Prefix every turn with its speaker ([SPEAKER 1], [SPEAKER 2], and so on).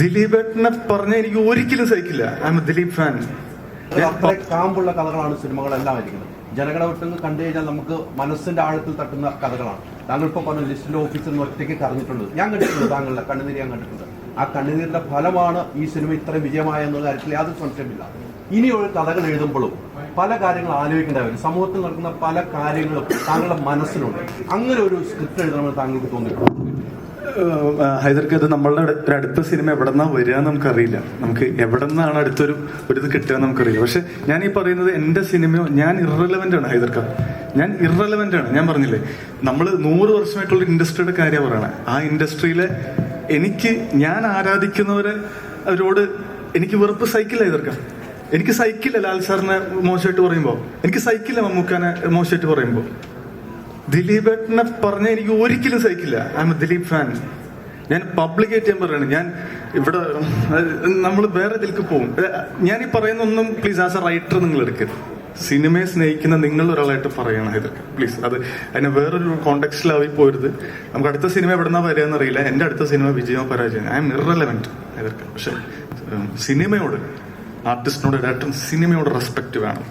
[SPEAKER 1] ദിലീപേട്ടനെ പറഞ്ഞ എനിക്ക് ഒരിക്കലും സഹിക്കില്ല. I am a Dileep fan.
[SPEAKER 2] കാമ്പുള്ള കഥകളാണ് സിനിമകളെല്ലാം ഇരിക്കുന്നത്. ജനങ്ങളെ കണ്ടു കഴിഞ്ഞാൽ നമുക്ക് മനസ്സിന്റെ ആഴത്തിൽ തട്ടുന്ന കഥകളാണ്. താങ്കൾ ഇപ്പോൾ പറഞ്ഞ ലിസ്റ്റിന്റെ ഓഫീസിൽ നിന്ന് ഒറ്റയ്ക്ക് കറങ്ങിയിട്ടുണ്ട്. ഞാൻ കണ്ടിട്ടുണ്ട് താങ്കളുടെ കണ്ണുനീര് ഞാൻ കണ്ടിട്ടുണ്ട്. ആ കണ്ണുനീരിന്റെ ഫലമാണ് ഈ സിനിമ ഇത്രയും വിജയമായ എന്നുള്ള കാര്യത്തിൽ യാതൊരു സംശയമില്ല. ഇനിയുള്ള കഥകൾ എഴുതുമ്പോഴും പല കാര്യങ്ങൾ ആലോചിക്കേണ്ട വരും. സമൂഹത്തിൽ നടക്കുന്ന പല കാര്യങ്ങളും താങ്കളുടെ മനസ്സിലുണ്ട്. അങ്ങനെ ഒരു സ്ക്രിപ്റ്റ് എഴുതണമെന്ന് താങ്കൾക്ക് തോന്നിയിട്ടുണ്ട്?
[SPEAKER 1] ഹൈദർക്ക്, അത് നമ്മളുടെ ഒരു അടുത്ത സിനിമ എവിടെ നിന്നാ വരിക നമുക്കറിയില്ല. നമുക്ക് എവിടെ നിന്നാണ് അടുത്തൊരു ഇത് കിട്ടുക നമുക്കറിയില്ല. പക്ഷെ ഞാൻ ഈ പറയുന്നത് എന്റെ സിനിമയോ ഞാൻ ഇറലവന്റ് ആണ് ഹൈദർക്ക. ഞാൻ ഇറലവന്റ് ആണ്. ഞാൻ പറഞ്ഞില്ലേ, നമ്മൾ 100 വർഷമായിട്ടുള്ള ഇൻഡസ്ട്രിയുടെ കാര്യം പറയണേ. ആ ഇൻഡസ്ട്രിയിലെ ഞാൻ ആരാധിക്കുന്നവരെ അവരോട് എനിക്ക് വെറുപ്പ് സഹിക്കില്ല ഹൈദർക്ക. എനിക്ക് സഹിക്കില്ല ലാൽ സാറിനെ മോശമായിട്ട് പറയുമ്പോ, എനിക്ക് സഹിക്കില്ല മമ്മൂക്കാനെ മോശമായിട്ട് പറയുമ്പോ. ദിലീപേട്ടനെ പറഞ്ഞ എനിക്ക് ഒരിക്കലും സഹിക്കില്ല. I am a Dileep fan. ഞാൻ പബ്ലിക്കായിട്ട് ഞാൻ പറയണം. ഞാൻ ഇവിടെ നമ്മൾ വേറെ ഇതിലേക്ക് പോകും. ഞാൻ ഈ പറയുന്ന ഒന്നും പ്ലീസ് ആസ് എ റൈറ്റർ നിങ്ങൾ എടുക്കരുത്. സിനിമയെ സ്നേഹിക്കുന്ന നിങ്ങൾ ഒരാളായിട്ട് പറയണം ഇതൊക്കെ പ്ലീസ്. അത് അതിനെ വേറൊരു കോണ്ടെക്സ്റ്റിലായി പോരുത്. നമുക്ക് അടുത്ത സിനിമ എവിടെന്നാ വരിക എന്നറിയില്ല. എന്റെ അടുത്ത സിനിമ വിജയമോ പരാജയം, ഐ എം ഇറലവന്റ് ഇതൊക്കെ. പക്ഷെ സിനിമയോട്, ആർട്ടിസ്റ്റിനോട്, ഡയറക്ടർ സിനിമയോട് റെസ്പെക്ട് വേണം.